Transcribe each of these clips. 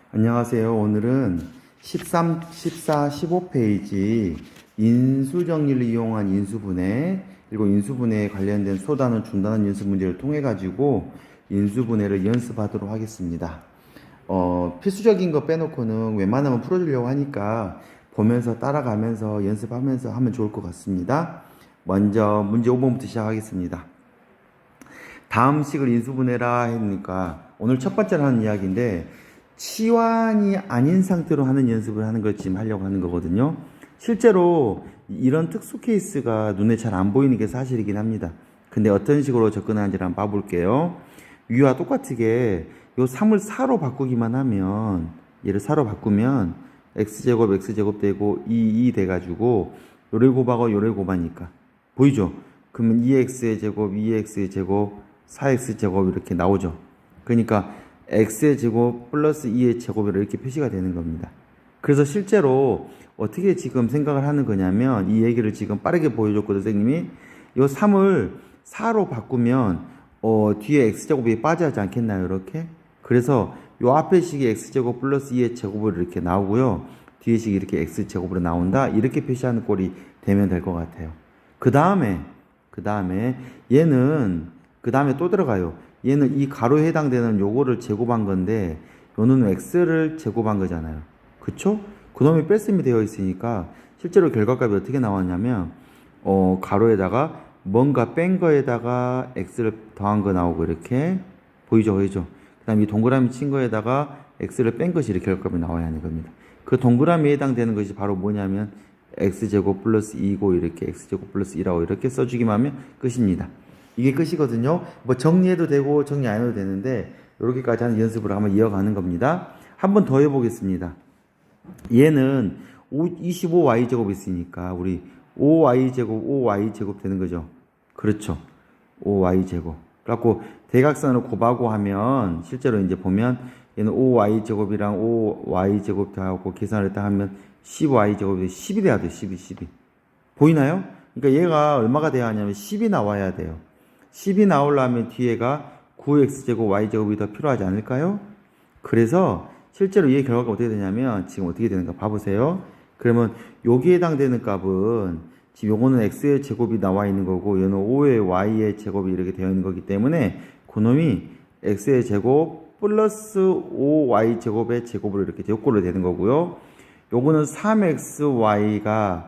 안녕하세요. 오늘은 13, 14, 15페이지 인수정리를 이용한 인수분해 그리고 인수분해에 관련된 소단원, 중단원 연습 문제를 통해 가지고 인수분해를 연습하도록 하겠습니다. 필수적인 거 빼놓고는 웬만하면 풀어주려고 하니까 보면서 따라가면서 연습하면서 하면 좋을 것 같습니다. 먼저 문제 5번부터 시작하겠습니다. 다음 식을 인수분해라 했으니까 오늘 첫 번째로 하는 이야기인데 치환이 아닌 상태로 하는 연습을 하는 걸 지금 하려고 하는 거거든요. 실제로 이런 특수 케이스가 눈에 잘 안 보이는 게 사실이긴 합니다. 근데 어떤 식으로 접근하는지 한번 봐볼게요. 위와 똑같게 요 3을 4로 바꾸기만 하면 얘를 4로 바꾸면 x제곱 x제곱 되고 2 돼가지고 요를 곱하고 요를 곱하니까 보이죠? 그러면 2x의 제곱 2x의 제곱 4x 제곱 이렇게 나오죠. 그러니까 x의 제곱 플러스 2의 제곱으로 이렇게 표시가 되는 겁니다. 그래서 실제로 어떻게 지금 생각을 하는 거냐면 이 얘기를 지금 빠르게 보여줬거든요. 선생님이 이 3을 4로 바꾸면 뒤에 x제곱이 빠져야지 않겠나요? 이렇게. 그래서 요 앞에 식이 x제곱 플러스 2의 제곱으로 이렇게 나오고요. 뒤에 식이 이렇게 x제곱으로 나온다. 이렇게 표시하는 꼴이 되면 될 것 같아요. 그 다음에 얘는 그 다음에 또 들어가요. 얘는 이 가로에 해당되는 요거를 제곱한 건데 요는 x를 제곱한 거잖아요. 그쵸? 그놈이 뺄셈이 되어 있으니까 실제로 결과값이 어떻게 나왔냐면 가로에다가 뭔가 뺀 거에다가 x를 더한 거 나오고 이렇게 보이죠? 그 다음에 이 동그라미 친 거에다가 x를 뺀 것이 이렇게 결과값이 나와야 하는 겁니다. 그 동그라미에 해당되는 것이 바로 뭐냐면 x제곱 플러스 2고 이렇게 x제곱 플러스 1하고 이렇게 써주기만 하면 끝입니다. 이게 끝이거든요. 뭐 정리해도 되고 정리 안 해도 되는데 이렇게까지 하는 연습을 한번 이어가는 겁니다. 한번 더 해보겠습니다. 얘는 25y제곱 있으니까 우리 5y제곱 되는 거죠. 그렇죠. 5y제곱. 그래갖고 대각선을 곱하고 하면 실제로 이제 보면 얘는 5y제곱이랑 5y제곱 더하고 계산을 딱 하면 10y제곱이 10이 돼야 돼요. 12. 보이나요? 그러니까 얘가 얼마가 돼야 하냐면 10이 나와야 돼요. 10이 나오려면 뒤에가 9x제곱 y제곱이 더 필요하지 않을까요? 그래서 실제로 얘 결과가 어떻게 되냐면 지금 어떻게 되는가 봐보세요. 그러면 여기에 해당되는 값은 지금 요거는 x의 제곱이 나와 있는 거고 얘는 5의 y의 제곱이 이렇게 되어 있는 거기 때문에 그놈이 x의 제곱 플러스 5y 제곱의 제곱으로 이렇게 제곱꼴로 되는 거고요. 요거는 3xy가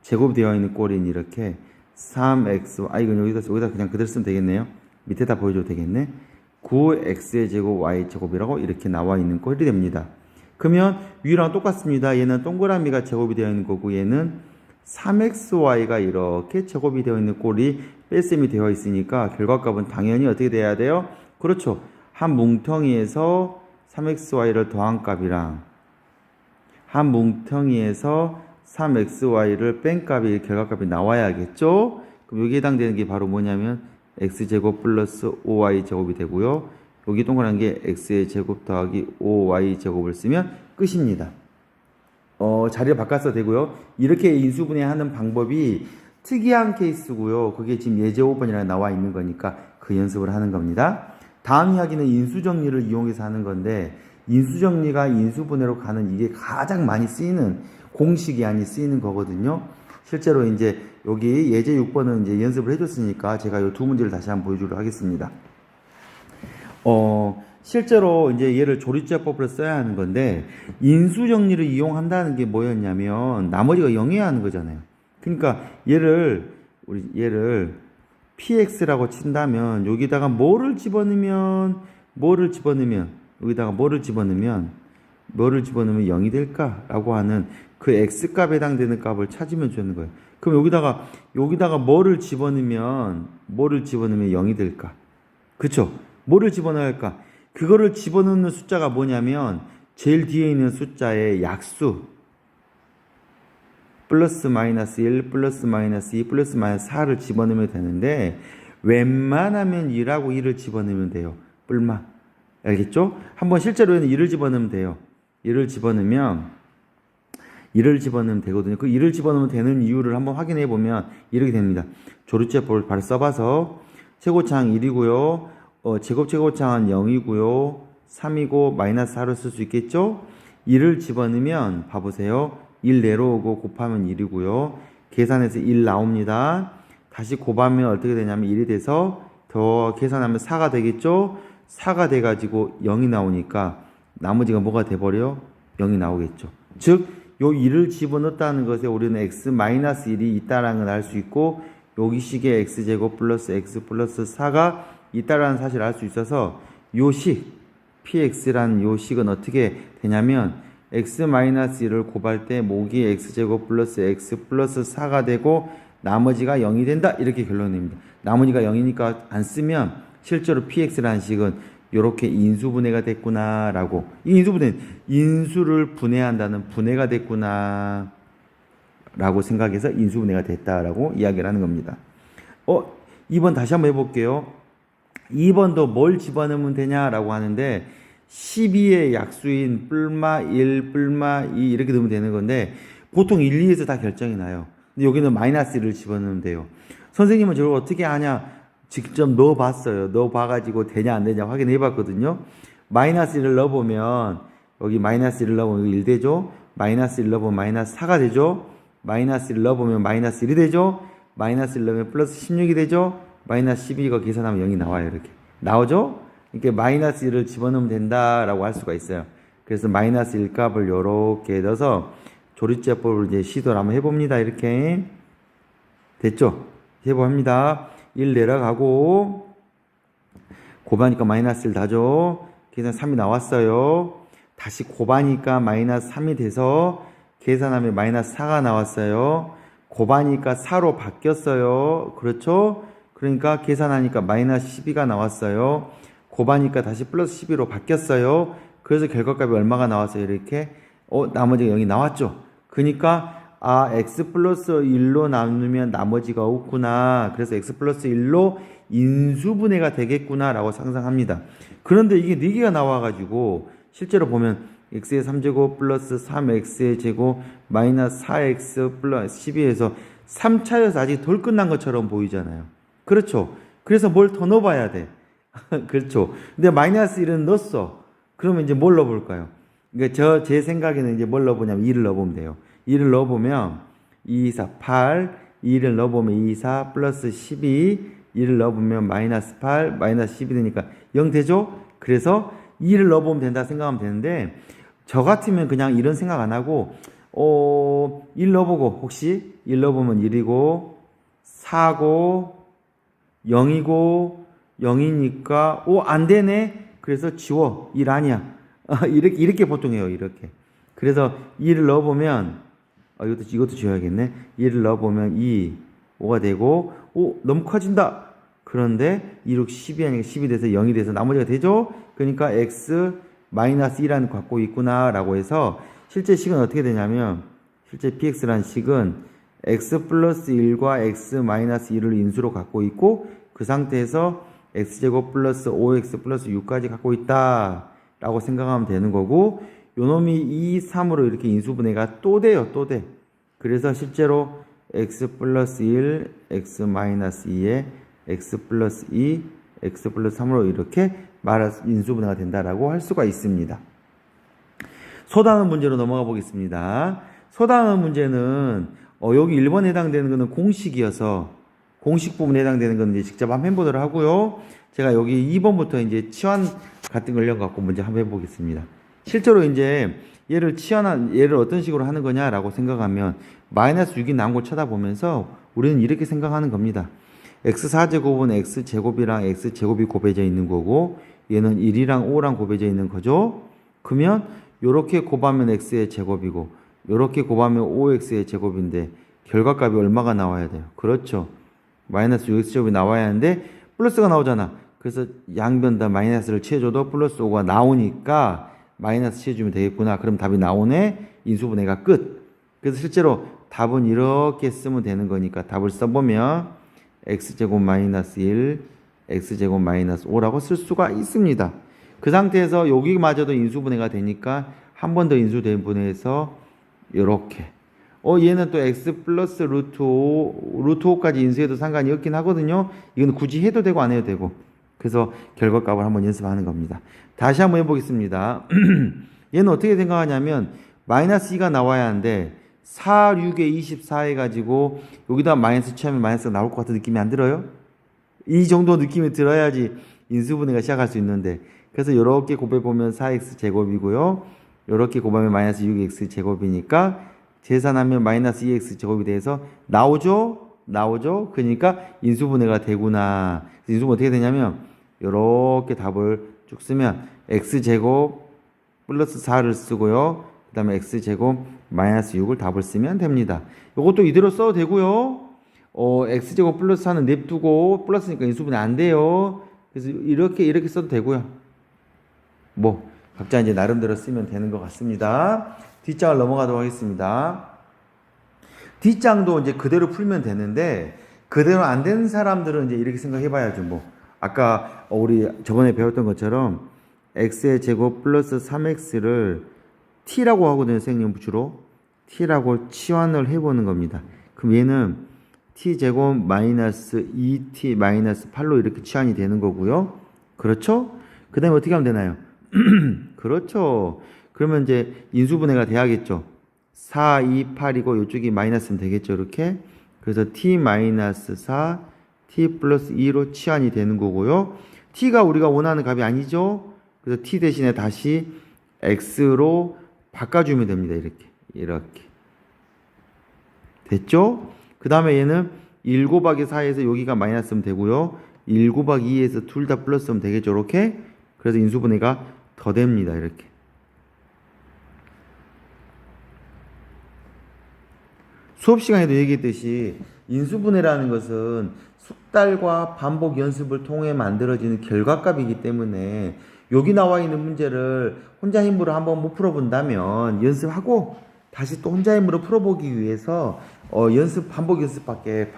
제곱되어 있는 꼴인 이렇게 3x 이건 여기다 그냥 그대로 쓰면 되겠네요. 밑에다 보여줘도 되겠네. 9x의 제곱 y 제곱이라고 이렇게 나와 있는 꼴이 됩니다. 그러면 위랑 똑같습니다. 얘는 동그라미가 제곱이 되어 있는 거고 얘는 3xy가 이렇게 제곱이 되어 있는 꼴이 뺄셈이 되어 있으니까 결과값은 당연히 어떻게 돼야 돼요? 그렇죠. 한 뭉텅이에서 3xy를 더한 값이랑 한 뭉텅이에서 3xy를 뺀 값이 결과값이 나와야겠죠? 그럼 여기에 해당되는 게 바로 뭐냐면 x제곱 플러스 5y제곱이 되고요. 여기 동그란 게 x의 제곱 더하기 5y제곱을 쓰면 끝입니다. 자리를 바꿔서 되고요. 이렇게 인수분해하는 방법이 특이한 케이스고요. 그게 지금 예제 5번이라고 나와 있는 거니까 그 연습을 하는 겁니다. 다음 이야기는 인수정리를 이용해서 하는 건데 인수정리가 인수분해로 가는 이게 가장 많이 쓰이는 공식이 아니 쓰이는 거거든요. 실제로 이제 여기 예제 6번은 이제 연습을 해줬으니까 제가 이 두 문제를 다시 한번 보여주도록 하겠습니다. 실제로 이제 얘를 조리제법으로 써야 하는 건데 인수정리를 이용한다는 게 뭐였냐면 나머지가 0이어야 하는 거잖아요. 그러니까 얘를 px라고 친다면 여기다가 뭐를 집어넣으면 여기다가 뭐를 집어넣으면 0이 될까라고 하는 그 x값에 해당되는 값을 찾으면 되는 거예요. 그럼 여기다가 뭐를 집어넣으면 0이 될까? 그쵸? 뭐를 집어넣어야 할까? 그거를 집어넣는 숫자가 뭐냐면 제일 뒤에 있는 숫자의 약수 플러스 마이너스 1 플러스 마이너스 2 플러스 마이너스 4를 집어넣으면 되는데 웬만하면 2라고 2를 집어넣으면 돼요. 뿔마 알겠죠? 한번 실제로는 2를 집어넣으면 돼요. 2를 집어넣으면 되거든요. 그 2를 집어넣으면 되는 이유를 한번 확인해 보면 이렇게 됩니다. 조리제법을 바로 써봐서 최고차항 1이고요. 제곱차항은 0이고요. 3이고 마이너스 4로 쓸 수 있겠죠? 1을 집어넣으면 봐보세요. 1 내려오고 곱하면 1이고요. 계산해서 1 나옵니다. 다시 곱하면 어떻게 되냐면 1이 돼서 더 계산하면 4가 되겠죠? 4가 돼가지고 0이 나오니까 나머지가 뭐가 돼버려? 0이 나오겠죠. 즉, 요 1을 집어넣었다는 것에 우리는 x-1이 있다라는 걸 알 수 있고 여기 식에 x제곱 플러스 x 플러스 4가 있다라는 사실을 알 수 있어서 요 식, px라는 요 식은 어떻게 되냐면 x-1을 곱할 때 모기 x제곱 플러스 x 플러스 4가 되고 나머지가 0이 된다 이렇게 결론냅니다. 나머지가 0이니까 안 쓰면 실제로 px라는 식은 이렇게 인수분해가 됐구나 라고, 이 인수분해는 인수를 분해한다는 분해가 됐구나 라고 생각해서 인수분해가 됐다라고 이야기를 하는 겁니다. 2번 다시 한번 해볼게요. 2번도 뭘 집어넣으면 되냐라고 하는데 12의 약수인 뿔마 1, 뿔마 2 이렇게 넣으면 되는 건데 보통 1, 2에서 다 결정이 나요. 근데 여기는 마이너스 1을 집어넣으면 돼요. 선생님은 저걸 어떻게 하냐? 직접 넣어봤어요. 넣어봐가지고 되냐 안 되냐 확인해봤거든요. 마이너스 1을 넣어보면 여기 마이너스 1을 넣어보면 1 되죠. 마이너스 1 넣어보면 마이너스 4가 되죠. 마이너스 1 넣어보면 마이너스 1이 되죠. 마이너스 1 넣으면 플러스 16이 되죠. 마이너스 12가 계산하면 0이 나와요. 이렇게 나오죠. 이렇게 마이너스 1을 집어넣으면 된다라고 할 수가 있어요. 그래서 마이너스 1 값을 이렇게 넣어서 조리제법을 이제 시도를 한번 해봅니다. 이렇게 됐죠. 해봅니다. 1 내려가고 곱하니까 마이너스 1 다죠. 계산 3이 나왔어요. 다시 곱하니까 마이너스 3이 돼서 계산하면 마이너스 4가 나왔어요. 곱하니까 4로 바뀌었어요. 그렇죠? 그러니까 계산하니까 마이너스 12가 나왔어요. 곱하니까 다시 플러스 12로 바뀌었어요. 그래서 결과값이 얼마가 나왔어요? 이렇게 나머지가 0이 나왔죠. 그러니까 x 플러스 1로 나누면 나머지가 없구나. 그래서 x 플러스 1로 인수분해가 되겠구나 라고 상상합니다. 그런데 이게 4개가 나와가지고 실제로 보면 x의 3제곱 플러스 3x의 제곱 마이너스 4x 플러스 12에서 3차여서 아직 덜 끝난 것처럼 보이잖아요. 그렇죠. 그래서 뭘 더 넣어봐야 돼. 그렇죠. 근데 마이너스 1은 넣었어. 그러면 이제 뭘 넣어볼까요? 그러니까 제 생각에는 이제 뭘 넣어보냐면 2를 넣어보면 돼요. 2를 넣어보면 2, 4, 8, 2를 넣어보면 2, 4 플러스 12, 2를 넣어보면 마이너스 8, 마이너스 12 되니까 0 되죠? 그래서 2를 넣어보면 된다 생각하면 되는데 저 같으면 그냥 이런 생각 안 하고 1 넣어보고 혹시 1 넣어보면 1이고 4고 0이고 0이니까 안 되네? 그래서 지워. 1 아니야. 이렇게 보통 해요. 이렇게. 그래서 2를 넣어보면 이것도 지워야겠네. 2를 넣어보면 2, 5가 되고 너무 커진다. 그런데 2, 6, 10이 아니라 10이 돼서 0이 돼서 나머지가 되죠. 그러니까 x 마이너스 1이라는 거 갖고 있구나 라고 해서 실제 식은 어떻게 되냐면 실제 px라는 식은 x 플러스 1과 x 마이너스 1을 인수로 갖고 있고 그 상태에서 x제곱 플러스 5x 플러스 6까지 갖고 있다 라고 생각하면 되는 거고 요 놈이 2, 3으로 이렇게 인수분해가 또 돼요. 또 돼. 그래서 실제로 x 플러스 1, x 마이너스 2에 x 플러스 2, x 플러스 3으로 이렇게 인수분해가 된다라고 할 수가 있습니다. 소단원 문제로 넘어가 보겠습니다. 소단원 문제는 여기 1번에 해당되는 것은 공식이어서 공식 부분에 해당되는 건 이제 직접 한번 해보도록 하고요. 제가 여기 2번부터 이제 치환 같은 걸 갖고 문제 한번 해보겠습니다. 실제로 이제 얘를 어떤 식으로 하는 거냐라고 생각하면 마이너스 6이 나온 걸 쳐다보면서 우리는 이렇게 생각하는 겁니다. x4제곱은 x제곱이랑 x제곱이 곱해져 있는 거고 얘는 1이랑 5랑 곱해져 있는 거죠. 그러면 요렇게 곱하면 x의 제곱이고 요렇게 곱하면 5x의 제곱인데 결과값이 얼마가 나와야 돼요? 그렇죠. 마이너스 6x제곱이 나와야 하는데 플러스가 나오잖아. 그래서 양변 다 마이너스를 취해줘도 플러스 5가 나오니까 마이너스 취해주면 되겠구나. 그럼 답이 나오네. 인수분해가 끝. 그래서 실제로 답은 이렇게 쓰면 되는 거니까 답을 써보면 x제곱 마이너스 1, x제곱 마이너스 5라고 쓸 수가 있습니다. 그 상태에서 여기마저도 인수분해가 되니까 한 번 더 인수분해해서 이렇게 얘는 또 x 플러스 루트 5까지 인수해도 상관이 없긴 하거든요. 이건 굳이 해도 되고 안 해도 되고 그래서 결과값을 한번 연습하는 겁니다. 다시 한번 해보겠습니다. 얘는 어떻게 생각하냐면 마이너스 2가 나와야 하는데 4, 6에 24 해가지고 여기다 마이너스 취하면 마이너스가 나올 것 같은 느낌이 안 들어요? 이 정도 느낌이 들어야지 인수분해가 시작할 수 있는데, 그래서 이렇게 곱해보면 4x 제곱이고요. 이렇게 곱하면 마이너스 6x 제곱이니까 계산하면 마이너스 2x 제곱이 돼서 나오죠? 나오죠? 그러니까 인수분해가 되구나. 인수분해 어떻게 되냐면 이렇게 답을 쭉 쓰면 x제곱 플러스 4를 쓰고요. 그 다음에 x제곱 마이너스 6을 답을 쓰면 됩니다. 이것도 이대로 써도 되고요. x제곱 플러스 4는 냅두고 플러스니까 인수분해 안 돼요. 그래서 이렇게 써도 되고요. 뭐 각자 이제 나름대로 쓰면 되는 것 같습니다. 뒷장을 넘어가도록 하겠습니다. 뒷장도 이제 그대로 풀면 되는데 그대로 안 되는 사람들은 이제 이렇게 생각해 봐야죠. 뭐 아까 우리 저번에 배웠던 것처럼 x의 제곱 플러스 3x를 t라고 하거든요. 선생님 주로 t라고 치환을 해보는 겁니다. 그럼 얘는 t제곱 마이너스 2t 마이너스 8로 이렇게 치환이 되는 거고요. 그렇죠? 그 다음에 어떻게 하면 되나요? 그렇죠. 그러면 이제 인수분해가 돼야겠죠. 4, 2, 8이고 이쪽이 마이너스면 되겠죠. 이렇게. 그래서 t 마이너스 4, t 플러스 2로 치환이 되는 거고요. t가 우리가 원하는 값이 아니죠. 그래서 t 대신에 다시 x로 바꿔주면 됩니다. 이렇게. 됐죠? 그 다음에 얘는 1 곱하기 4에서 여기가 마이너스면 되고요. 1 곱하기 2에서 둘 다 플러스면 되겠죠. 이렇게. 그래서 인수분해가 더 됩니다. 이렇게. 수업 시간에도 얘기했듯이 인수분해라는 것은 숙달과 반복 연습을 통해 만들어지는 결과값이기 때문에 여기 나와 있는 문제를 혼자 힘으로 한번 못 풀어본다면 연습하고 다시 또 혼자 힘으로 풀어보기 위해서 반복 연습밖에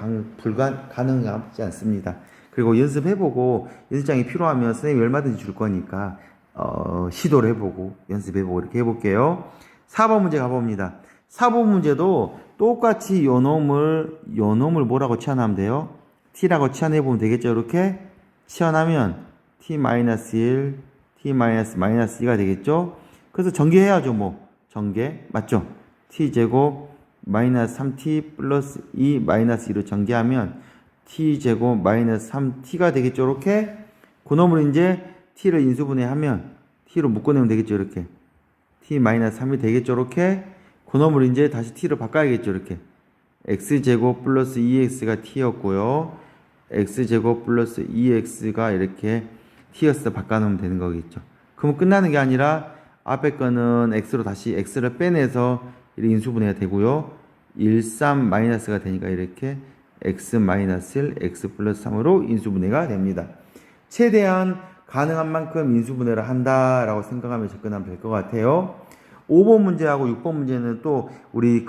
가능하지 않습니다. 그리고 연습해보고 연습장이 필요하면 선생님이 얼마든지 줄 거니까 시도를 해보고 연습해보고 이렇게 해볼게요. 4번 문제 가봅니다. 4번 문제도 똑같이 요 놈을 뭐라고 치환하면 돼요? t라고 치환해보면 되겠죠. 이렇게 치환하면 t-1, t-2가 되겠죠. 그래서 전개해야죠. 뭐 전개 맞죠? t제곱 마이너스 3t 플러스 2 마이너스 2로 전개하면 t제곱 마이너스 3t가 되겠죠. 이렇게 그 놈을 이제 t를 인수분해하면 t로 묶어내면 되겠죠. 이렇게 t 마이너스 3이 되겠죠. 이렇게 그 놈을 이제 다시 t로 바꿔야겠죠. 이렇게 x제곱 플러스 2x가 t였고요. x제곱 플러스 2x가 이렇게 t였어 바꿔놓으면 되는 거겠죠. 그러면 끝나는 게 아니라 앞에 거는 x로 다시 x를 빼내서 이렇게 인수분해가 되고요. 1, 3 마이너스가 되니까 이렇게 x 마이너스 1, x 플러스 3으로 인수분해가 됩니다. 최대한 가능한 만큼 인수분해를 한다라고 생각하면 접근하면 될 것 같아요. 5번 문제하고 6번 문제는 또 우리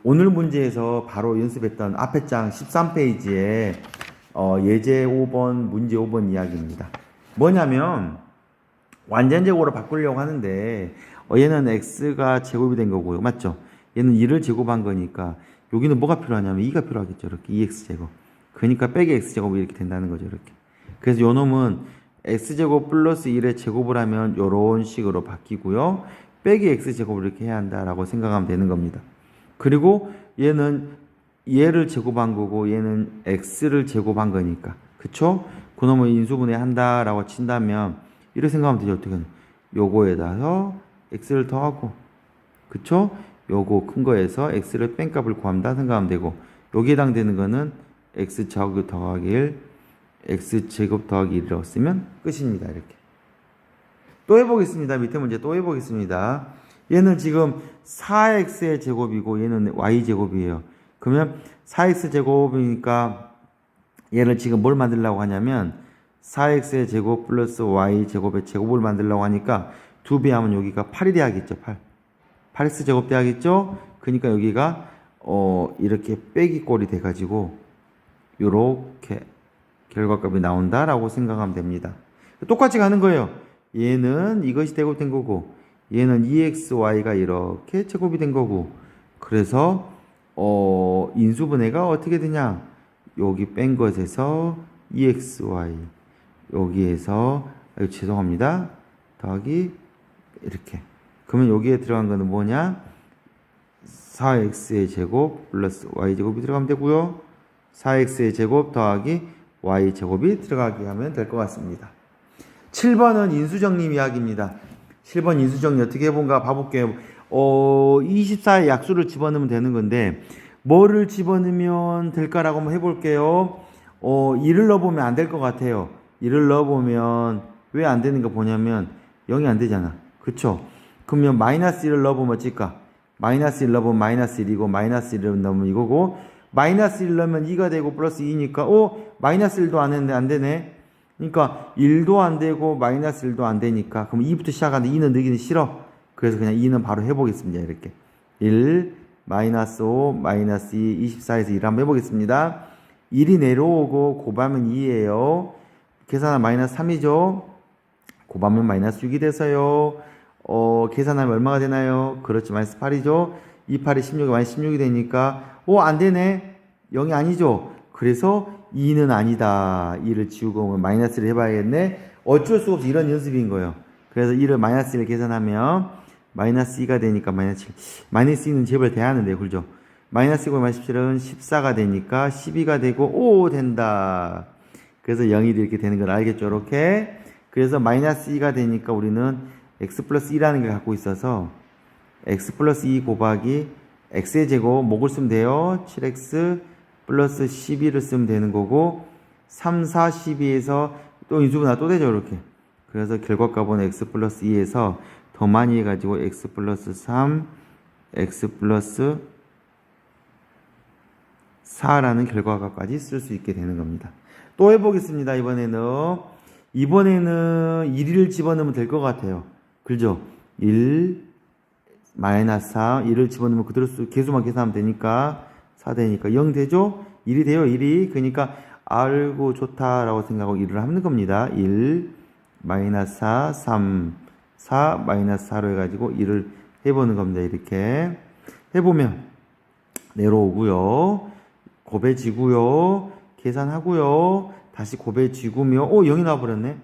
오늘 문제에서 바로 연습했던 앞에 장 13페이지에 예제 5번, 문제 5번 이야기입니다. 뭐냐면 완전제곱으로 바꾸려고 하는데 얘는 x가 제곱이 된 거고요. 맞죠? 얘는 2를 제곱한 거니까 여기는 뭐가 필요하냐면 2가 필요하겠죠. 이렇게 2x제곱. 그러니까 빼기 x제곱이 이렇게 된다는 거죠. 이렇게. 그래서 요 놈은 x제곱 플러스 1의 제곱을 하면 요런 식으로 바뀌고요. 빼기 x제곱을 이렇게 해야 한다라고 생각하면 되는 겁니다. 그리고 얘는 얘를 제곱한 거고 얘는 x를 제곱한 거니까. 그쵸? 그 놈을 인수분해 한다라고 친다면 이렇게 생각하면 되죠. 어떻게 요거에다가 x를 더하고 그쵸? 요거 큰 거에서 x를 뺀 값을 구한다 생각하면 되고 여기에 해당되는 거는 x 제곱 더하기 1 x 제곱 더하기 1이라고 쓰면 끝입니다. 이렇게 또 해보겠습니다. 밑에 문제 또 해보겠습니다. 얘는 지금 4x의 제곱이고 얘는 y제곱이에요. 그러면 4x 제곱이니까 얘를 지금 뭘 만들려고 하냐면 4x의 제곱 플러스 y제곱의 제곱을 만들려고 하니까 2배 하면 여기가 8이 돼야겠죠. 8x 제곱 돼야겠죠. 그러니까 여기가 이렇게 빼기 꼴이 돼가지고 요렇게 결과값이 나온다라고 생각하면 됩니다. 똑같이 가는 거예요. 얘는 이것이 제곱된 거고 얘는 2xy가 이렇게 제곱이 된 거고 그래서 인수분해가 어떻게 되냐 여기 뺀 것에서 2xy 여기에서 죄송합니다. 더하기 이렇게. 그러면 여기에 들어간 거는 뭐냐? 4x의 제곱 플러스 y제곱이 들어가면 되고요. 4x의 제곱 더하기 y제곱이 들어가게 하면 될 것 같습니다. 7번은 인수정리 이야기입니다. 7번 인수정리 어떻게 해본가 봐볼게요. 24의 약수를 집어넣으면 되는 건데 뭐를 집어넣으면 될까라고 한번 해볼게요. 2를 넣어보면 안 될 것 같아요. 2를 넣어보면 왜 안 되는가 보냐면 0이 안 되잖아. 그쵸? 그러면 마이너스 1을 넣어보면 어쩔까? 마이너스 1 넣으면 마이너스 1이고 마이너스 1을 넣으면 이거고 마이너스 1 넣으면 2가 되고 플러스 2니까 마이너스 1도 안 했는데 안 되네. 그러니까 1도 안 되고 마이너스 1도 안 되니까 그럼 2부터 시작하는데 2는 넣기는 싫어. 그래서 그냥 2는 바로 해보겠습니다. 이렇게 1 마이너스 5 마이너스 2 24에서 1 한번 해보겠습니다. 1이 내려오고 곱하면 2예요. 계산하면 마이너스 3이죠. 곱하면 마이너스 6이 돼서요. 계산하면 얼마가 되나요? 그렇죠. 마이너스 8이죠. 2, 8이 16이 마이너스 16이 되니까 안 되네. 0이 아니죠. 그래서 2는 아니다. 2를 지우고 마이너스를 해봐야겠네. 어쩔 수 없이 이런 연습인 거예요. 그래서 2를 마이너스 1을 계산하면 마이너스 2가 되니까 마이너스 7. 마이너스 2는 제발 돼야 하는데 그죠? 마이너스 2고 마이너스 17은 14가 되니까 12가 되고 된다. 그래서 0이 이렇게 되는 걸 알겠죠? 이렇게. 그래서 마이너스 2가 되니까 우리는 x 플러스 2라는 걸 갖고 있어서 x 플러스 2 곱하기 x의 제곱 뭐를 쓰면 돼요? 7x 플러스 12를 쓰면 되는 거고 3, 4, 12에서 또 인수분해 또 되죠 이렇게. 그래서 결과값은 x 플러스 2에서 더 많이 해가지고 x 플러스 3 x 플러스 4라는 결과값까지 쓸 수 있게 되는 겁니다. 또 해보겠습니다. 이번에는 1을 집어넣으면 될 것 같아요. 그죠? 1 마이너스 4 1을 집어넣으면 그대로 개수만 계산하면 되니까 4 되니까 0 되죠? 1이 돼요. 1이. 그러니까 알고 좋다라고 생각하고 1을 하는 겁니다. 1 마이너스 4 3 4 마이너스 4로 해가지고 1을 해보는 겁니다. 이렇게 해보면 내려오고요. 곱해지고요. 계산하고요. 다시 곱해지고며 0이 나와버렸네.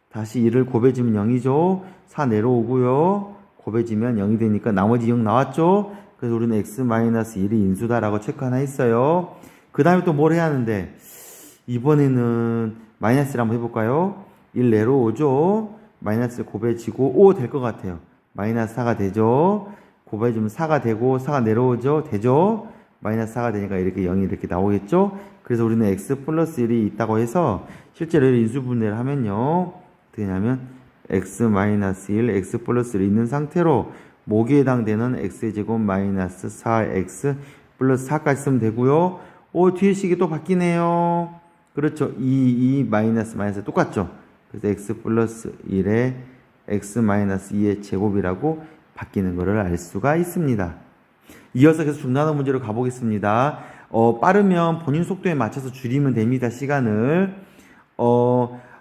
다시 1을 곱해지면 0이죠. 4 내려오고요. 곱해지면 0이 되니까 나머지 0 나왔죠. 그래서 우리는 x-1이 인수다라고 체크 하나 했어요. 그 다음에 또 뭘 해야 하는데 이번에는 마이너스를 한번 해볼까요? 1 내려오죠. 마이너스 곱해지고 될 것 같아요. 마이너스 4가 되죠. 곱해주면 4가 되고 4가 내려오죠. 되죠. 마이너스 4가 되니까 이렇게 0이 이렇게 나오겠죠. 그래서 우리는 x 플러스 1이 있다고 해서 실제로 인수분해를 하면요. 어떻게 하냐면 x-1, x 플러스 1이 있는 상태로 모기에 해당되는 x제곱 마이너스 4x 플러스 4까지 쓰면 되고요. 뒤에 식이 또 바뀌네요. 그렇죠. 2 마이너스 똑같죠. 그래서 x 플러스 1에 x 마이너스 2의 제곱이라고 바뀌는 것을 알 수가 있습니다. 이어서 계속 중단어 문제로 가보겠습니다. 빠르면 본인 속도에 맞춰서 줄이면 됩니다. 시간을.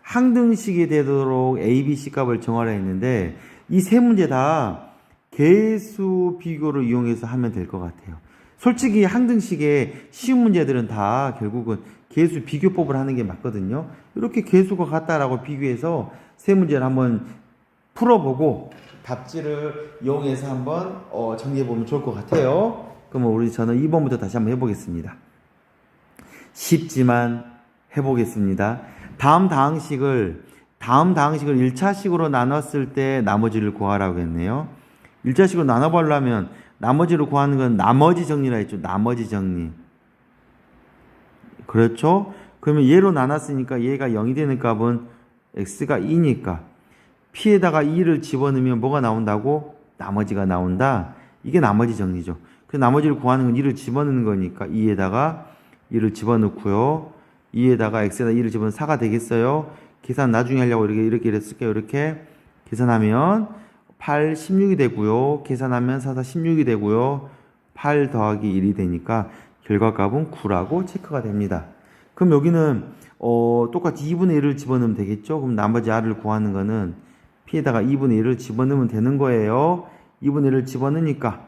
항등식이 되도록 A, B, C 값을 정하라 했는데 이 세 문제 다 개수 비교를 이용해서 하면 될 것 같아요. 솔직히 항등식의 쉬운 문제들은 다 결국은 개수 비교법을 하는 게 맞거든요. 이렇게 개수가 같다라고 비교해서 세 문제를 한번 풀어보고 답지를 이용해서 한번 정리해보면 좋을 것 같아요. 그러면 저는 2번부터 다시 한번 해보겠습니다. 쉽지만 해보겠습니다. 다음 다항식을 1차식으로 나눴을 때 나머지를 구하라고 했네요. 1차식으로 나눠보려면 나머지를 구하는 건 나머지 정리라 했죠. 나머지 정리. 그렇죠? 그러면 얘로 나눴으니까 얘가 0이 되는 값은 x가 2니까 p에다가 2를 집어넣으면 뭐가 나온다고? 나머지가 나온다. 이게 나머지 정리죠. 그 나머지를 구하는 건 2를 집어넣는 거니까 2에다가 2를 집어넣고요. 2에다가 x에다 2를 집어넣으면 4가 되겠어요. 계산 나중에 하려고 이렇게 했을게요. 이렇게 계산하면 8, 16이 되고요. 계산하면 4, 4, 16이 되고요. 8 더하기 1이 되니까 결과값은 9라고 체크가 됩니다. 그럼 여기는 똑같이 2분의 1을 집어넣으면 되겠죠. 그럼 나머지 r을 구하는 거는 p에다가 2분의 1을 집어넣으면 되는 거예요. 2분의 1을 집어넣으니까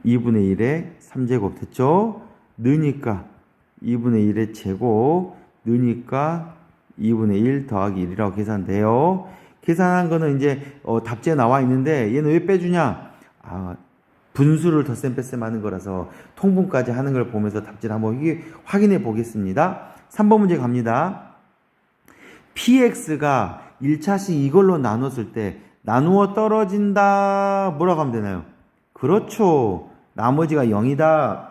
2분의 1의 3제곱 됐죠. 넣으니까 2분의 1의 제곱 넣으니까 2분의 1 더하기 1이라고 계산돼요. 계산한 거는 이제 답지에 나와 있는데 얘는 왜 빼주냐? 분수를 덧셈 뺄셈 하는 거라서 통분까지 하는 걸 보면서 답지를 한번 확인해 보겠습니다. 3번 문제 갑니다. px가 1차식 이걸로 나눴을 때 나누어 떨어진다. 뭐라고 하면 되나요? 그렇죠. 나머지가 0이다.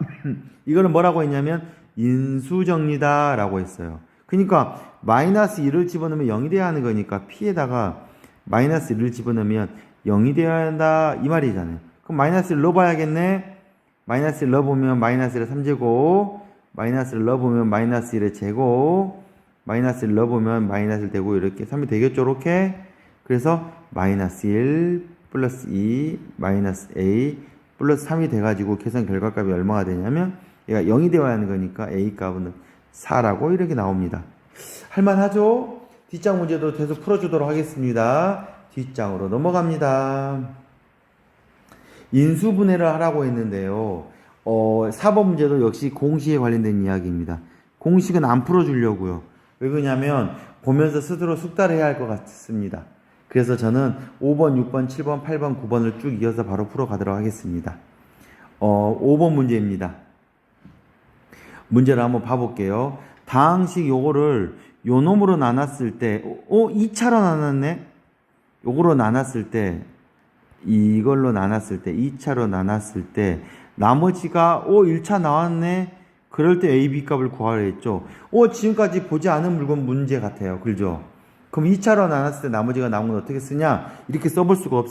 이거는 뭐라고 했냐면 인수정리다 라고 했어요. 그러니까 마이너스 1을 집어넣으면 0이 돼야 하는 거니까 p에다가 마이너스 1을 집어넣으면 0이 돼야 한다 이 말이잖아요. 그럼 마이너스를 넣어봐야겠네. 마이너스를 넣어보면 마이너스 1의 3제곱, 마이너스를 넣어보면 마이너스 1의 제곱, 마이너스를 넣어보면 마이너스 되고 이렇게 3이 되겠죠. 이렇게. 그래서 마이너스 1 플러스 2 마이너스 a 플러스 3이 돼가지고 계산 결과값이 얼마가 되냐면 얘가 0이 되어야 하는 거니까 a 값은 4라고 이렇게 나옵니다. 할만하죠? 뒷장 문제도 계속 풀어주도록 하겠습니다. 뒷장으로 넘어갑니다. 인수분해를 하라고 했는데요. 4번 문제도 역시 공식에 관련된 이야기입니다. 공식은 안 풀어주려고요. 왜 그러냐면 보면서 스스로 숙달을 해야 할 것 같습니다. 그래서 저는 5번, 6번, 7번, 8번, 9번을 쭉 이어서 바로 풀어가도록 하겠습니다. 5번 문제입니다. 문제를 한번 봐볼게요. 다항식 요거를 요 놈으로 나눴을 때 2차로 나눴네? 요거로 나눴을 때 이걸로 나눴을 때 2차로 나눴을 때 나머지가 1차 나왔네? 그럴 때 A, B 값을 구하려 했죠. 지금까지 보지 않은 물건 문제 같아요. 그죠? 그럼 2차로 나눴을 때 나머지가 남은 건 어떻게 쓰냐? 이렇게 써볼 수가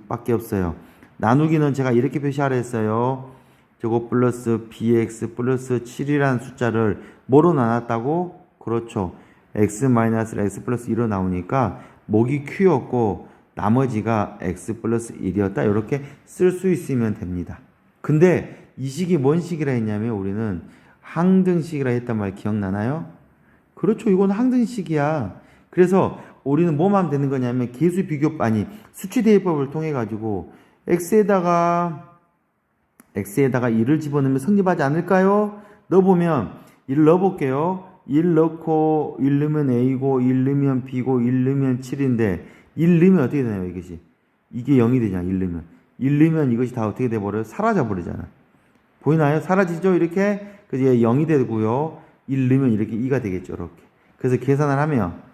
밖에 없어요. 나누기는 제가 이렇게 표시하려 했어요. 저거 플러스 bx 플러스 7이라는 숫자를 뭐로 나눴다고? 그렇죠. x 마이너스 x 플러스 1로 나오니까 목이 q였고 나머지가 x 플러스 1이었다. 이렇게 쓸 수 있으면 됩니다. 근데 이 식이 뭔 식이라 했냐면 우리는 항등식이라 했단 말 기억나나요? 그렇죠. 이건 항등식이야. 그래서 우리는 뭐만 하면 되는 거냐면 계수 비교 수치 대입법을 통해 가지고 x에다가 2를 집어넣으면 성립하지 않을까요? 넣어보면 1 넣어볼게요. 1 넣고 1 넣으면 a고 1 넣으면 b고 1 넣으면 7인데 1 넣으면 어떻게 되나요? 이것이 이게 0이 되잖아. 1 넣으면 1 넣으면 이것이 다 어떻게 돼버려요? 사라져버리잖아. 보이나요? 사라지죠? 이렇게. 그래서 얘 0이 되고요. 1 넣으면 이렇게 2가 되겠죠. 이렇게. 그래서 계산을 하면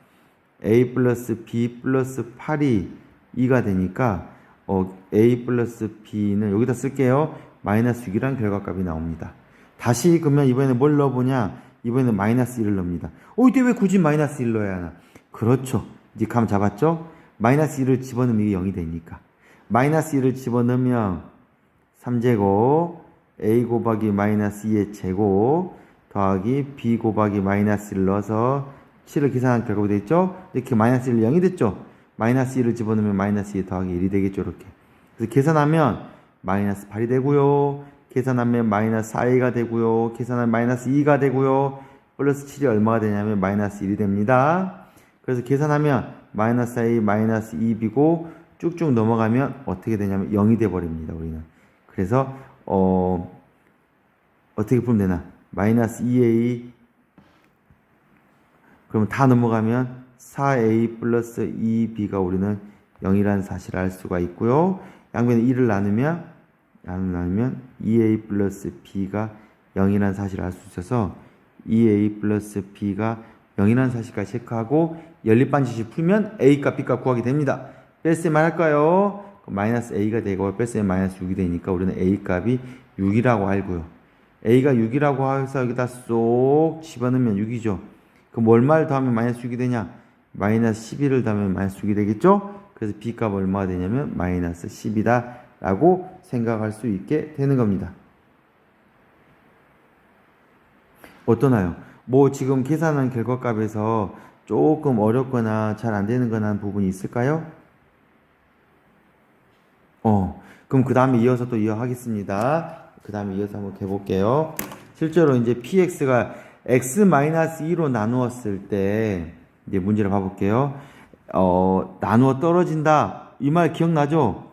a 플러스 b 플러스 8이 2가 되니까 a 플러스 b는 여기다 쓸게요. 마이너스 6이라는 결과값이 나옵니다. 다시 그러면 이번에는 뭘 넣어보냐? 이번에는 마이너스 1을 넣습니다. 이때 왜 굳이 마이너스 1 넣어야 하나? 그렇죠. 이제 감 잡았죠? 마이너스 1을 집어넣으면 이게 0이 되니까. 마이너스 1을 집어넣으면 3제곱 a 곱하기 마이너스 2의 제곱 더하기 b 곱하기 마이너스 1을 넣어서 7을 계산한 결과가 되겠죠? 이렇게 마이너스 1 0이 됐죠? 마이너스 1을 집어넣으면 마이너스 2 더하기 1이 되겠죠? 이렇게. 그래서 계산하면 마이너스 8이 되고요. 계산하면 마이너스 4a가 되고요. 계산하면 마이너스 2가 되고요. 플러스 7이 얼마가 되냐면 마이너스 1이 됩니다. 그래서 계산하면 마이너스 4a 마이너스 2b고 쭉쭉 넘어가면 어떻게 되냐면 0이 돼버립니다. 우리는. 그래서 어떻게 풀면 되나? 마이너스 2a 그러면 다 넘어가면 4a 플러스 2b가 우리는 0이라는 사실을 알 수가 있고요. 양변에 1을 나누면 2a 플러스 b가 0이라는 사실을 알 수 있어서 2a 플러스 b가 0이라는 사실까지 체크하고 연립반지식 풀면 a 값, b 값 구하게 됩니다. 뺄셈 할까요? 마이너스 a가 되고 뺄셈 마이너스 6이 되니까 우리는 a 값이 6이라고 알고요. a가 6이라고 해서 여기다 쏙 집어넣으면 6이죠. 그럼 얼마를 더하면 마이너스 6이 되냐? 마이너스 11을 더하면 마이너스 6이 되겠죠? 그래서 b 값 얼마가 되냐면 마이너스 10이다 라고 생각할 수 있게 되는 겁니다. 어떠나요? 지금 계산한 결과값에서 조금 어렵거나 잘 안 되는 거나 부분이 있을까요? 그럼 그 다음에 이어서 또 이어하겠습니다. 그 다음에 이어서 한번 해볼게요. 실제로 이제 px가 x-2로 나누었을 때 이제 문제를 봐볼게요. 나누어 떨어진다. 이 말 기억나죠?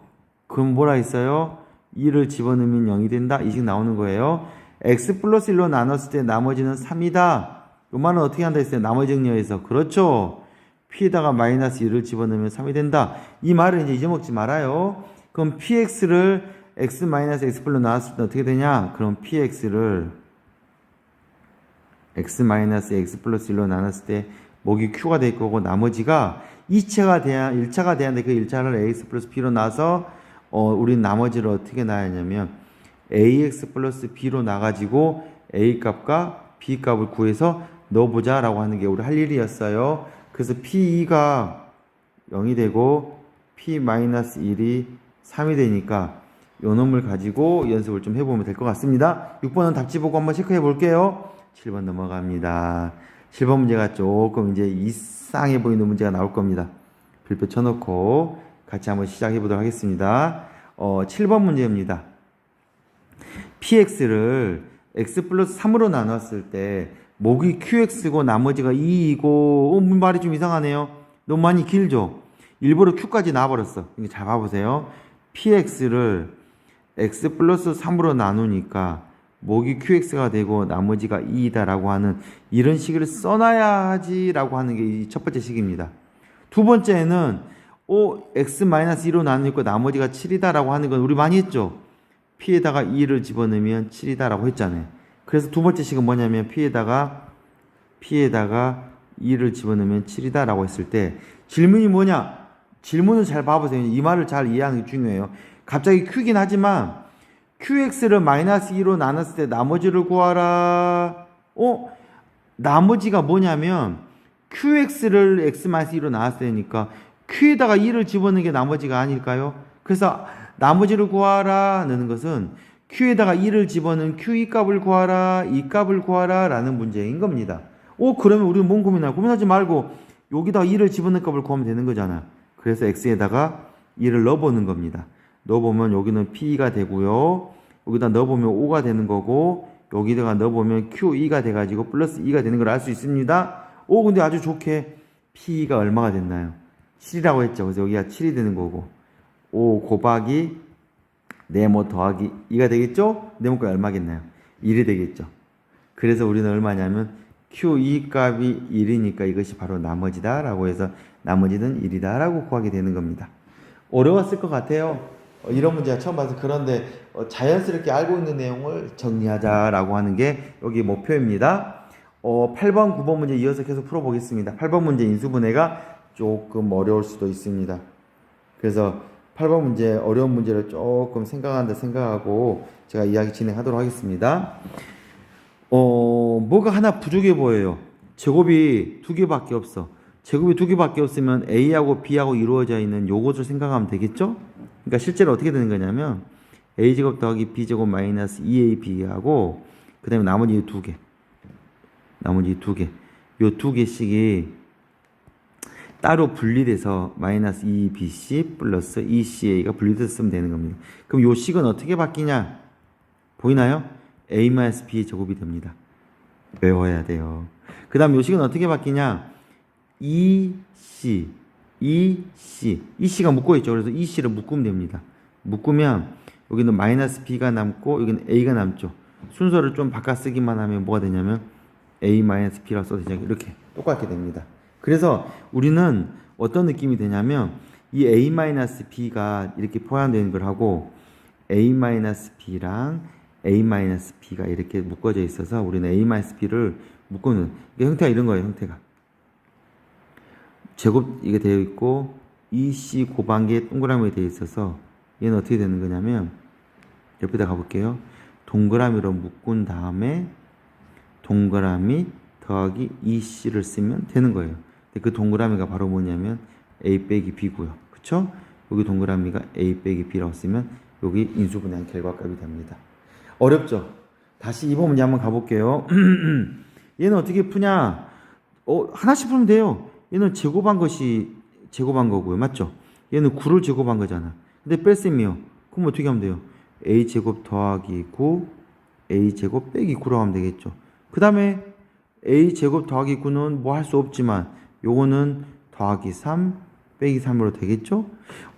그럼 뭐라 했어요? 2를 집어넣으면 0이 된다. 이 식 나오는 거예요. x 플러스 1로 나눴을 때 나머지는 3이다. 요 말은 어떻게 한다 했어요? 나머지 정리해서. 그렇죠. p에다가 마이너스 1을 집어넣으면 3이 된다. 이 말을 이제 잊어먹지 말아요. 그럼 px를 x 마이너스 x 플러스 나왔을 때 어떻게 되냐? 그럼 px를 x 마이너스 x 플러스 1로 나눴을 때 목이 q가 될 거고 나머지가 1차가 돼야 되는데 그 1차를 ax 플러스 b로 나서 우린 나머지를 어떻게 나왔냐면 ax 플러스 b로 나가지고 a 값과 b 값을 구해서 넣어보자 라고 하는 게 우리 할 일이었어요. 그래서 p2가 0이 되고 p-1이 3이 되니까 요 놈을 가지고 연습을 좀 해보면 될 것 같습니다. 6번은 답지 보고 한번 체크해 볼게요. 7번 넘어갑니다. 7번 문제가 조금 이제 이상해 보이는 문제가 나올 겁니다. 별표 쳐놓고 같이 한번 시작해 보도록 하겠습니다. 7번 문제입니다. px를 x 플러스 3으로 나눴을 때 목이 qx고 나머지가 2이고 말이 좀 이상하네요. 너무 많이 길죠? 일부러 q까지 나와버렸어. 잘 봐보세요. px를 x 플러스 3으로 나누니까 목이 qx가 되고 나머지가 2이다 라고 하는 이런 식을 써놔야 하지 라고 하는 게 첫 번째 식입니다. 두 번째는 x-2로 나누니까 나머지가 7이다 라고 하는 건 우리 많이 했죠. p에다가 2를 집어넣으면 7이다 라고 했잖아요. 그래서 두 번째 식은 뭐냐면 p에다가 2를 집어넣으면 7이다 라고 했을 때 질문이 뭐냐? 질문을 잘 봐보세요. 이 말을 잘 이해하는 게 중요해요. 갑자기 q긴 하지만 qx를 마이너스 2로 나눴을 때 나머지를 구하라. 나머지가 뭐냐면 qx를 x-2로 나눴을 때니까 q에다가 2를 집어넣는 게 나머지가 아닐까요? 그래서 나머지를 구하라 는 것은 q에다가 2를 집어넣은 q2 값을 구하라, 이 값을 구하라 라는 문제인 겁니다. 그러면 우리는 뭔 고민하냐? 고민하지 말고 여기다가 2를 집어넣은 값을 구하면 되는 거잖아. 그래서 x에다가 2를 넣어보는 겁니다. 넣어보면 여기는 p가 되고요. 여기다 넣어보면 5가 되는 거고 여기다가 넣어보면 q2가 돼가지고 플러스 2가 되는 걸 알 수 있습니다. 근데 아주 좋게 p가 얼마가 됐나요? 7이라고 했죠. 그래서 여기가 7이 되는 거고 5 곱하기 네모 더하기 2가 되겠죠? 네모가 얼마겠나요? 1이 되겠죠. 그래서 우리는 얼마냐면 q2 값이 1이니까 이것이 바로 나머지다 라고 해서 나머지는 1이다 라고 구하게 되는 겁니다. 어려웠을 것 같아요. 이런 문제가 처음 봐서. 그런데 자연스럽게 알고 있는 내용을 정리하자라고 하는 게 여기 목표입니다. 8번, 9번 문제 이어서 계속 풀어보겠습니다. 8번 문제 인수분해가 조금 어려울 수도 있습니다. 그래서 8번 문제 어려운 문제를 조금 생각하고 제가 이야기 진행하도록 하겠습니다. 뭐가 하나 부족해 보여요. 제곱이 2개밖에 없어. 제곱이 2개밖에 없으면 A하고 B하고 이루어져 있는 요것을 생각하면 되겠죠? 그러니까 실제로 어떻게 되는 거냐면 A제곱 더하기 B제곱 마이너스 2AB하고 그 다음에 나머지 2개 요 2개씩이 따로 분리돼서 마이너스 2BC 플러스 2CA가 분리돼서 쓰면 되는 겁니다. 그럼 요 식은 어떻게 바뀌냐? 보이나요? A 마이너스 B 제곱이 됩니다. 외워야 돼요. 그 다음 요 식은 어떻게 바뀌냐? EC가 묶어 있죠. 그래서 EC를 묶으면 됩니다. 묶으면 여기는 마이너스 B가 남고 여기는 A가 남죠. 순서를 좀 바꿔 쓰기만 하면 뭐가 되냐면 A 마이너스 B라고 써도 되죠. 이렇게 똑같게 됩니다. 그래서 우리는 어떤 느낌이 되냐면 이 A 마이너스 B가 이렇게 포함되는 걸 하고 A 마이너스 B랑 A 마이너스 B가 이렇게 묶어져 있어서 우리는 A 마이너스 B를 묶어놓은 형태가 이런 거예요. 형태가 제곱 이게 되어 있고 EC 곱한개 동그라미가 되어 있어서 얘는 어떻게 되는 거냐면 옆에다 가볼게요. 동그라미로 묶은 다음에 동그라미 더하기 EC를 쓰면 되는 거예요. 근데 그 동그라미가 바로 뭐냐면 A 빼기 B고요. 그쵸? 여기 동그라미가 A 빼기 B라고 쓰면 여기 인수분해한 결과값이 됩니다. 어렵죠? 다시 2번 문제 한번 가볼게요. 얘는 어떻게 푸냐? 하나씩 풀면 돼요. 얘는 제곱한 거고요. 맞죠? 얘는 9를 제곱한 거잖아. 근데 뺄셈이요. 그럼 어떻게 하면 돼요? A제곱 더하기 9, A제곱 빼기 9라고 하면 되겠죠. 그 다음에 A제곱 더하기 9는 뭐 할 수 없지만 요거는 더하기 3 빼기 3으로 되겠죠?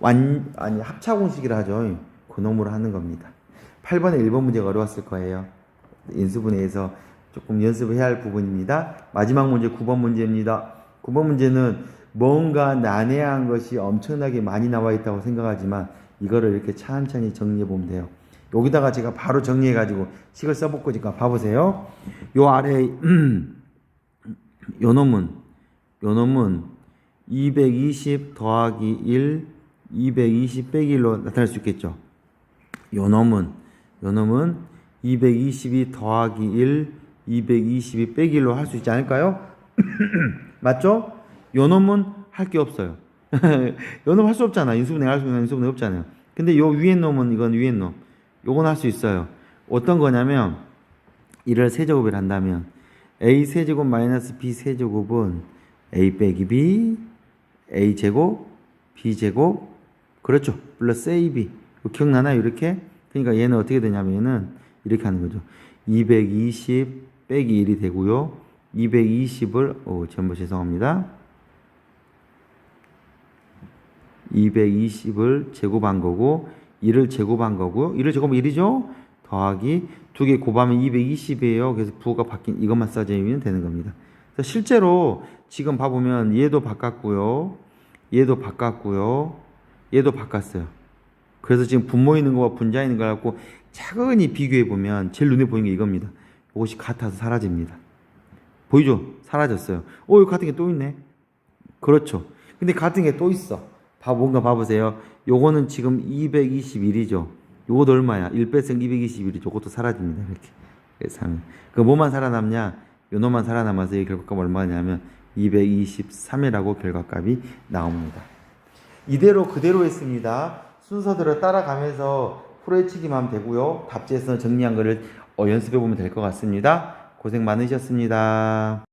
아니 합차공식이라 하죠. 그 놈으로 하는 겁니다. 8번에 1번 문제가 어려웠을 거예요. 인수분해에서 조금 연습을 해야 할 부분입니다. 마지막 문제 9번 문제입니다. 9번 문제는 뭔가 난해한 것이 엄청나게 많이 나와 있다고 생각하지만 이거를 이렇게 천천히 정리해 보면 돼요. 여기다가 제가 바로 정리해 가지고 식을 써볼 거니까 봐보세요. 요 아래 요 놈은 220 더하기 1 220 빼기 1로 나타날 수 있겠죠. 요 놈은 222 더하기 1 222 빼기 1로 할 수 있지 않을까요? 맞죠? 요 놈은 할 게 없어요. 요 놈 할 수 없잖아. 인수분해 할 수 있는 인수분해 없잖아요. 근데 요 위에 놈은 이건 위에 놈. 요건 할 수 있어요. 어떤 거냐면 이를 세제곱을 한다면 a 세제곱 마이너스 b 세제곱은 a 빼기 b a 제곱 b 제곱 그렇죠. 플러스 ab 기억나나요? 이렇게. 그러니까 얘는 어떻게 되냐면 얘는 이렇게 하는 거죠. 220 빼기 1이 되고요. 220을 전부 죄송합니다. 220을 제곱한 거고 1을 제곱한 거고요. 1을 제곱하면 1이죠. 더하기 두 개 곱하면 220이에요. 그래서 부호가 바뀐 이것만 써주면 되는 겁니다. 그래서 실제로 지금 봐보면 얘도 바꿨고요. 얘도 바꿨고요. 얘도 바꿨어요. 그래서 지금 분모 있는 거와 분자 있는 거 갖고 차근히 비교해 보면 제일 눈에 보이는 게 이겁니다. 이것이 같아서 사라집니다. 보이죠? 사라졌어요. 여기 같은 게 또 있네. 그렇죠. 근데 같은 게 또 있어. 뭔가 봐보세요. 요거는 지금 221이죠. 요것도 얼마야? 1 뺐으면 221이죠. 요것도 사라집니다. 이렇게. 그래서 그 뭐만 살아남냐? 요 놈만 살아남아서 이 결과값 얼마냐면 223이라고 결과값이 나옵니다. 이대로 그대로 했습니다. 순서대로 따라가면서 풀어헤치기만 하면 되고요. 답지에서 정리한 거를 연습해 보면 될 것 같습니다. 고생 많으셨습니다.